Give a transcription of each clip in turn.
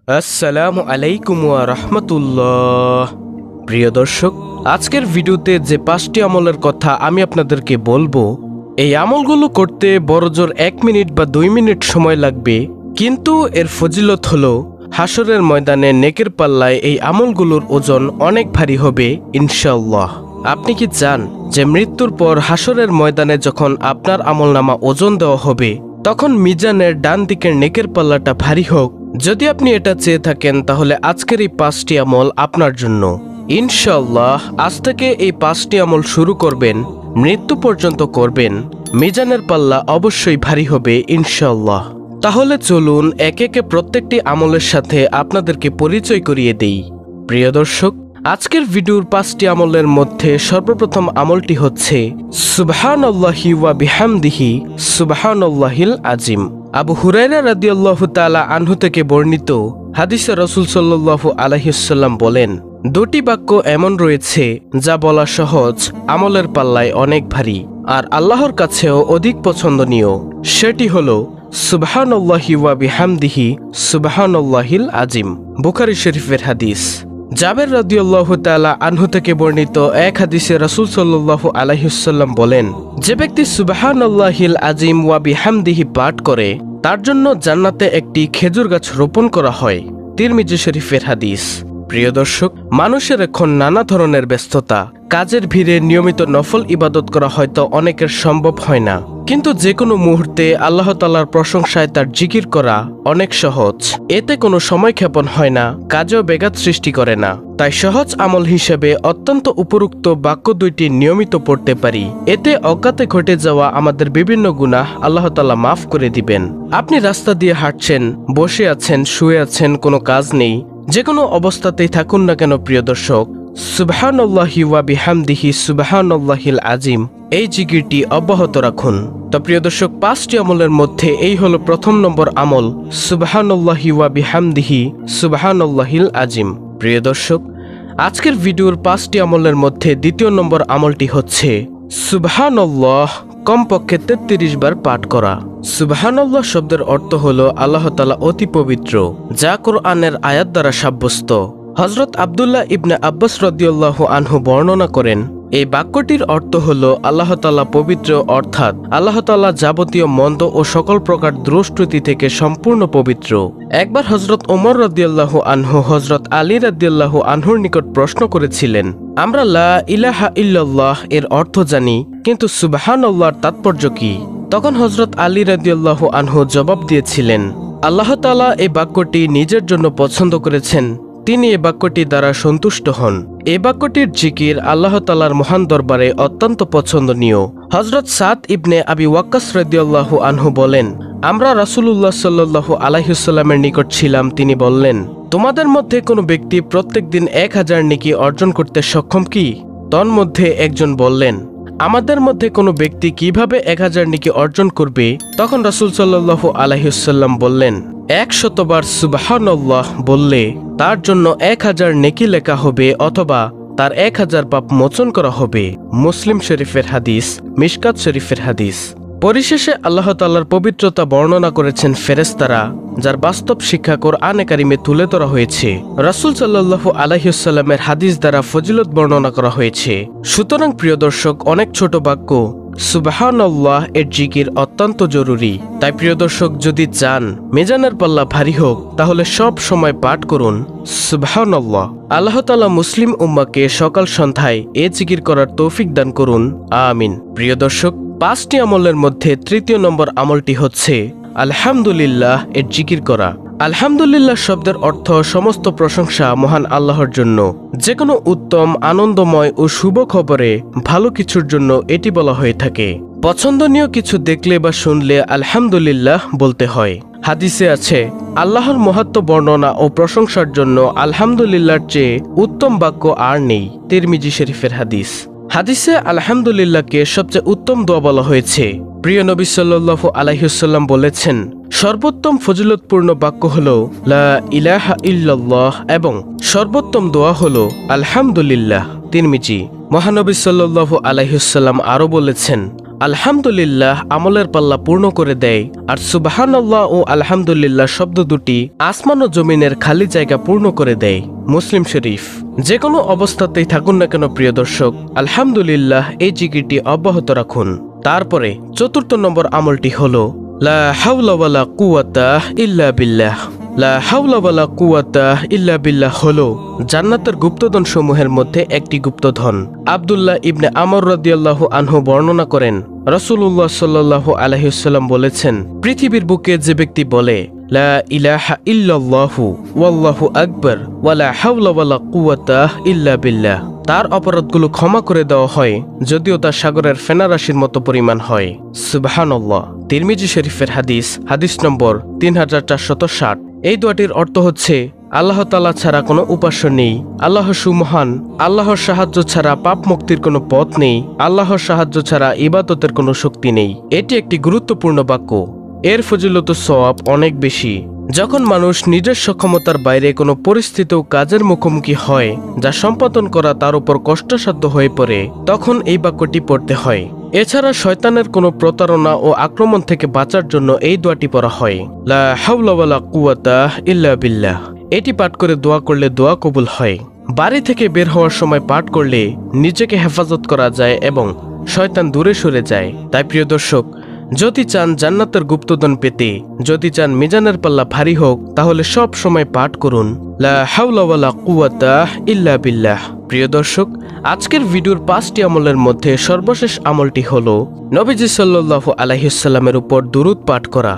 আসসালামু আলাইকুম ওয়া রাহমাতুল্লাহ। প্রিয় দর্শক, আজকের ভিডিওতে যে 5টি আমলের কথা আমি আপনাদেরকে বলবো, এই আমলগুলো করতে বড়জোর 1 মিনিট বা 2 মিনিট সময় লাগবে, কিন্তু এর ফজিলত হলো হাসরের ময়দানে নেকের পাল্লায় এই আমলগুলোর ওজন অনেক ভারী হবে ইনশাআল্লাহ। আপনি কি চান যে মৃত্যুর পর হাসরের ময়দানে যখন আপনার আমলনামা ওজন দেওয়া হবে তখন মিজানের ডান দিকের নেকের পাল্লাটা ভারী হোক? যদি আপনি এটা চেয়ে থাকেন তাহলে আজকের এই 5টি আমল আপনার জন্য ইনশাআল্লাহ। আজ থেকে এই 5টি আমল শুরু করবেন, মৃত্যু পর্যন্ত করবেন, মিজানের পাল্লা অবশ্যই ভারী হবে ইনশাআল্লাহ। তাহলে চলুন একে একে প্রত্যেকটি আমলের সাথে আপনাদেরকে পরিচয় করিয়ে দেই। প্রিয় দর্শক, আজকের ভিডিওর 5টি আমলের মধ্যে সর্বপ্রথম আমলটি হচ্ছে সুবহানাল্লাহি ওয়া বিহামদিহি সুবহানাল্লাহিল আজিম। আবু হুরায়রা রাদিয়াল্লাহু তাআলা আনহু থেকে বর্ণিত হাদিসে রাসূল সাল্লাল্লাহু আলাইহি ওয়াসাল্লাম বলেন, দুটি বাক্য এমন রয়েছে যা বলা সহজ, আমলের পাল্লায় অনেক ভারী আর আল্লাহর কাছেও অধিক পছন্দনীয়। সেটি হলো সুবহানাল্লাহি ওয়া বিহামদিহি সুবহানাল্লাহিল আজিম। বুখারী শরীফের হাদিস। জাবের রাদিয়াল্লাহু তাআলা আনহু থেকে বর্ণিত এক হাদিসে রাসূল সাল্লাল্লাহু আলাইহি ওয়াসাল্লাম বলেন, যে ব্যক্তি সুবহানাল্লাহিল আজিম ওয়া বিহামদিহি পাঠ করে তার জন্য জান্নাতে একটি খেজুর গাছ রোপণ করা হয়। তিরমিজি শরীফের হাদিস। প্রিয় দর্শক, মানুষের এখন নানা ধরনের ব্যস্ততা, কাজের ভিড়ে নিয়মিত নফল ইবাদত করা হয়তো অনেকের সম্ভব হয় না, কিন্তু যে কোনো মুহূর্তে আল্লাহ তাআলার প্রশংসায় তার জিকির করা অনেক সহজ। এতে কোনো সময় ক্ষেপণ হয় না, কাজেও ব্যাঘাত সৃষ্টি করে না। তাই সহজ আমল হিসেবে অত্যন্ত উপরোক্ত বাক্য দুইটি নিয়মিত পড়তে পারি। এতে অজ্ঞাতে ঘটে যাওয়া আমাদের বিভিন্ন গুনাহ আল্লাহ তাআলা মাফ করে দিবেন। আপনি রাস্তা দিয়ে হাঁটছেন, বসে আছেন, শুয়ে আছেন, কোনো কাজ নেই, যে কোনো অবস্থাতেই থাকুন না কেন প্রিয় দর্শক, সুবহানাল্লাহি ওয়া বিহামদিহি সুবহানাল্লাহিল আজিম এই জিকিরটি অব্যাহত রাখুন। তো প্রিয় দর্শক, 5টি আমলের মধ্যে এই হলো প্রথম নম্বর আমল, সুবহানাল্লাহি ওয়া বিহামদিহি সুবহানাল্লাহিল আজিম। প্রিয় দর্শক, আজকের ভিডিওর 5টি আমলের মধ্যে দ্বিতীয় নম্বর আমলটি হচ্ছে সুবহানাল্লাহ কমপক্ষে 33 বার পাঠ করা। সুবহানাল্লাহ শব্দের অর্থ হলো আল্লাহ তাআলা অতি পবিত্র, যা কোরআনের আয়াত দ্বারা সাব্যস্ত। হযরত আব্দুল্লাহ ইবনে আব্বাস রাদিয়াল্লাহু আনহু বর্ণনা করেন, এই বাক্যটির অর্থ হলো আল্লাহ তাআলা পবিত্র, অর্থাৎ আল্লাহ তাআলা যাবতীয় মন্দ ও সকল প্রকার দুষ্কৃতি থেকে সম্পূর্ণ পবিত্র। একবার হযরত ওমর রাদিয়াল্লাহু আনহু হযরত আলী রাদিয়াল্লাহু আনহুর নিকট প্রশ্ন করেছিলেন, আমরা লা ইলাহা ইল্লাল্লাহ এর অর্থ জানি, কিন্তু সুবহানাল্লাহর তাৎপর্য কি? তখন হযরত আলী রাদিয়াল্লাহু আনহু জবাব দিয়েছিলেন, আল্লাহ তাআলা এই বাক্যটি নিজের জন্য পছন্দ করেছেন, তিনি এ বাক্যটি দ্বারা সন্তুষ্ট হন। এ বাক্যটির জিকির আল্লাহ তাআলার মহান দরবারে অত্যন্ত পছন্দনীয়। হযরত সাদ ইবনে আবি ওয়াক্কাস রাদিয়াল্লাহু আনহু বলেন, আমরা রাসূলুল্লাহ সাল্লাল্লাহু আলাইহি ওয়াসাল্লামের নিকট ছিলাম, তিনি বললেন, তোমাদের মধ্যে কোনো ব্যক্তি প্রত্যেক দিন 1000 নেকি অর্জন করতে সক্ষম কি? তন্মধ্যে একজন বললেন, আমাদের মধ্যে কোনো ব্যক্তি কিভাবে 1000 নেকি অর্জন করবে? তখন রাসূল সাল্লাল্লাহু আলাইহি ওয়াসাল্লাম বললেন, 100 বার সুবহানাল্লাহ বললে তার জন্য 1000 নেকি লেখা হবে, অথবা তার 1000 পাপ মোচন করা হবে। মুসলিম শরীফের হাদিস, মিশকাত শরীফের হাদিস। পরিশেষে আল্লাহ তাআলার পবিত্রতা বর্ণনা করেছেন ফেরেশতারা, যার বাস্তব শিক্ষা কোরআনে কারিমে তুলে ধরা হয়েছে। রাসূল সাল্লাল্লাহু আলাইহি ওয়াসাল্লামের হাদিস দ্বারা ফজিলত বর্ণনা করা হয়েছে। সুতরাং প্রিয় দর্শক, অনেক ছোট বাক্য সুবহানাল্লাহ এর জিকির অত্যন্ত জরুরি। তাই প্রিয় দর্শক, যদি চান মিজানের পাল্লা ভারী হোক তাহলে সব সময় পাঠ করুন সুবহানাল্লাহ। আল্লাহ তাআলা মুসলিম উম্মাহকে সকাল সন্ধ্যায় এ জিকির করার তৌফিক দান করুন, আমিন। প্রিয় দর্শক, 5টি আমলের মধ্যে তৃতীয় নম্বর আমলটি হচ্ছে আলহামদুলিল্লাহ এর জিকির করা। আলহামদুলিল্লাহ শব্দের অর্থ সমস্ত প্রশংসা মহান আল্লাহর জন্য। যে কোনো উত্তম, আনন্দময় ও শুভ খবরে ভালো কিছুর জন্য এটি বলা হয়ে থাকে। পছন্দনীয় কিছু দেখলে বা শুনলে আলহামদুলিল্লাহ বলতে হয়। হাদিসে আছে, আল্লাহর মহাত্ম্য বর্ণনা ও প্রশংসার জন্য আলহামদুলিল্লাহর চেয়ে উত্তম বাক্য আর নেই। তিরমিজি শরীফের হাদিস। হাদিসে আলহামদুলিল্লাহকে সবচেয়ে উত্তম দোয়া বলা হয়েছে। প্রিয় নবী সাল্লাল্লাহু আলাইহি ওয়াসাল্লাম বলেছেন, সর্বোত্তম ফজিলতপূর্ণ বাক্য হলো লা ইলাহা ইল্লাল্লাহ এবং সর্বোত্তম দোয়া হলো আলহামদুলিল্লাহ। তিরমিজি। মহানবী সাল্লাল্লাহু আলাইহি ওয়াসাল্লাম আরো বলেছেন, আলহামদুলিল্লাহ আমলের পাল্লা পূর্ণ করে দেয়, আর সুবহানাল্লাহ ও আলহামদুলিল্লাহ শব্দ দুটি আসমান ও জমিনের খালি জায়গা পূর্ণ করে দেয়। মুসলিম শরীফ। যে কোনো অবস্থাতেই থাকুন না কেন প্রিয় দর্শক, আলহামদুলিল্লাহ এই জিকিরটি অব্যাহত রাখুন। তারপরে ৪র্থ নম্বর আমলটি হলো লা হাওলা ওয়ালা কুওয়াতা ইল্লা বিল্লাহ। লা হাওলা ওয়ালা কুওয়াতা ইল্লা বিল্লাহ হলো জান্নাতের গুপ্তধন সমূহের মধ্যে একটি গুপ্তধন। আব্দুল্লাহ ইবনে আমর রাদিয়াল্লাহু আনহু বর্ণনা করেন, রাসূলুল্লাহ সাল্লাল্লাহু আলাইহি ওয়াসাল্লাম বলেছেন, পৃথিবীর বুকে যে ব্যক্তি বলে লা ইলাহা ইল্লাল্লাহু ওয়াল্লাহু আকবার ওয়ালা হাওলা ওয়ালা কুওয়াতা ইল্লা বিল্লাহ, তার অপরাধগুলো ক্ষমা করে দেওয়া হয়, যদিও তা সাগরের ফেনারাশির মতো পরিমাণ হয়। সুবহানাল্লাহ। তিরমিজি শরীফের হাদিস, হাদিস নম্বর 3460। এই দোয়াটির অর্থ হচ্ছে, আল্লাহ তাআলা ছাড়া কোনো উপাস্য নেই, আল্লাহ সুমহান, আল্লাহর সাহায্য ছাড়া পাপ মুক্তির কোনো পথ নেই, আল্লাহর সাহায্য ছাড়া ইবাদতের কোনো শক্তি নেই। এটি একটি গুরুত্বপূর্ণ বাক্য। এর ফজিলত সওয়াব অনেক বেশি। যখন মানুষ নিজের সক্ষমতার বাইরে কোনো পরিস্থিতি ও কাজের মুখোমুখি হয় যা সম্পাদন করা তার উপর কষ্টসাধ্য হয়ে পড়ে, তখন এই বাক্যটি পড়তে হয়। এছাড়া শয়তানের কোনো প্রতারণা ও আক্রমণ থেকে বাঁচার জন্য এই দোয়াটি পড়া হয়, লা হাওলা ওয়ালা কুওয়াতা ইল্লা বিল্লাহ। এটি পাঠ করে দোয়া করলে দোয়া কবুল হয়। বাড়ি থেকে বের হওয়ার সময় পাঠ করলে নিজেকে হেফাজত করা যায় এবং শয়তান দূরে সরে যায়। তাই প্রিয় দর্শক, যদি চান জান্নাতের গুপ্তধন পেতে, যদি চান মিজানের পাল্লা ভারী হোক, তাহলে সব সময় পাঠ করুন লা হাওলা ওয়ালা কুওয়াতা ইল্লা বিল্লাহ। প্রিয় দর্শক, আজকের ভিডিওর 5টি আমলের মধ্যে সর্বশেষ আমলটি হলো নবীজি সাল্লাল্লাহু আলাইহি ওয়াসাল্লামের উপর দুরূদ পাঠ করা।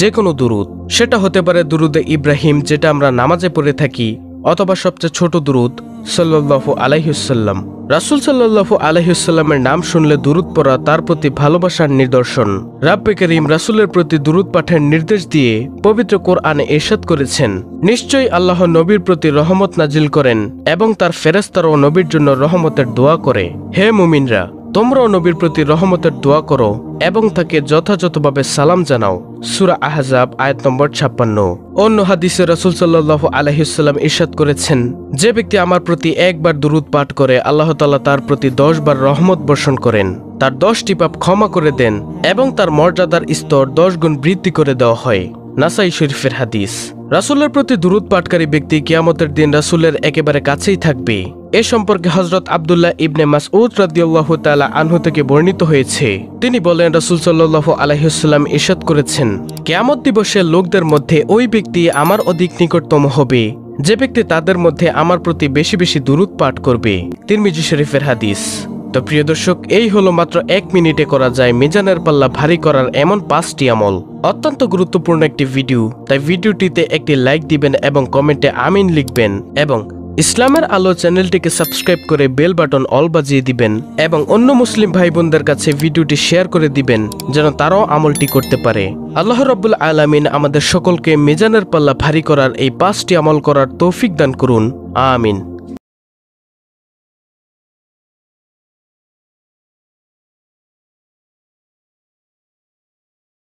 যে কোনো দুরূদ, সেটা হতে পারে দুরূদে ইব্রাহিম যেটা আমরা নামাজে পড়ে থাকি, অথবা সবচেয়ে ছোট দুরূদ সাল্লাল্লাহু আলাইহি ওয়াসাল্লাম। রাসূল সাল্লাল্লাহু আলাইহি ওয়াসাল্লামের নাম শুনলে দুরূদ পড়া তার প্রতি ভালোবাসার নিদর্শন। রাব্বে কারীম রাসূলের প্রতি দুরূদ পাঠের নির্দেশ দিয়ে পবিত্র কোরআনে ইরশাদ করেছেন, নিশ্চয়ই আল্লাহ নবীর প্রতি রহমত নাজিল করেন এবং তার ফেরেশতারাও নবীর জন্য রহমতের দোয়া করে। হে মুমিনরা, তোমরাও নবীর প্রতি রহমতের দোয়া করো এবং তাকে যথাযথভাবে সালাম জানাও। সূরা আহজাব আয়াত নম্বর 56। অন্য হাদিসে রাসূল সাল্লাল্লাহু আলাইহি ওয়াসাল্লাম ইরশাদ করেছেন, যে ব্যক্তি আমার প্রতি একবার দুরূদ পাঠ করে আল্লাহ তাআলা তার প্রতি 10 বার রহমত বর্ষণ করেন, তার 10টি পাপ ক্ষমা করে দেন এবং তার মর্যাদার স্তর 10 গুণ বৃদ্ধি করে দেওয়া হয়। নাসাই শরীফের হাদিস। রাসূলের প্রতি দুরূদ পাঠকারী ব্যক্তি কিয়ামতের দিন রাসূলের একেবারে কাছেই থাকবে। এ সম্পর্কে হযরত আব্দুল্লাহ ইবনে মাসউদ রাদিয়াল্লাহু তাআলা আনহু থেকে বর্ণিত হয়েছে, তিনি বলেন, রাসূল সাল্লাল্লাহু আলাইহি ওয়াসাল্লাম ইরশাদ করেছেন, কিয়ামত দিবসে লোকদের মধ্যে ওই ব্যক্তি আমার অধিক নিকটতম হবে যে ব্যক্তি তাদের মধ্যে আমার প্রতি বেশি বেশি দুরূদ পাঠ করবে। তিরমিজি শরীফের হাদিস। তো প্রিয় দর্শক, এই হলো মাত্র 1 মিনিটে করা যায় মিজানের পাল্লা ভারী করার এমন 5টি আমল। অত্যন্ত গুরুত্বপূর্ণ একটি ভিডিও, তাই ভিডিওটিতে একটি লাইক দিবেন এবং কমেন্টে আমিন লিখবেন এবং ইসলামের আলো চ্যানেলটিকে সাবস্ক্রাইব করে বেল বাটন অল বাজিয়ে দিবেন এবং অন্য মুসলিম ভাই বোনদের কাছে ভিডিওটি শেয়ার করে দিবেন যেন তারাও আমলটি করতে পারে। আল্লাহ রাব্বুল আলামিন আমাদের সকলকে মিজানের পাল্লা ভারী করার এই 5টি আমল করার তৌফিক দান করুন। আমিন।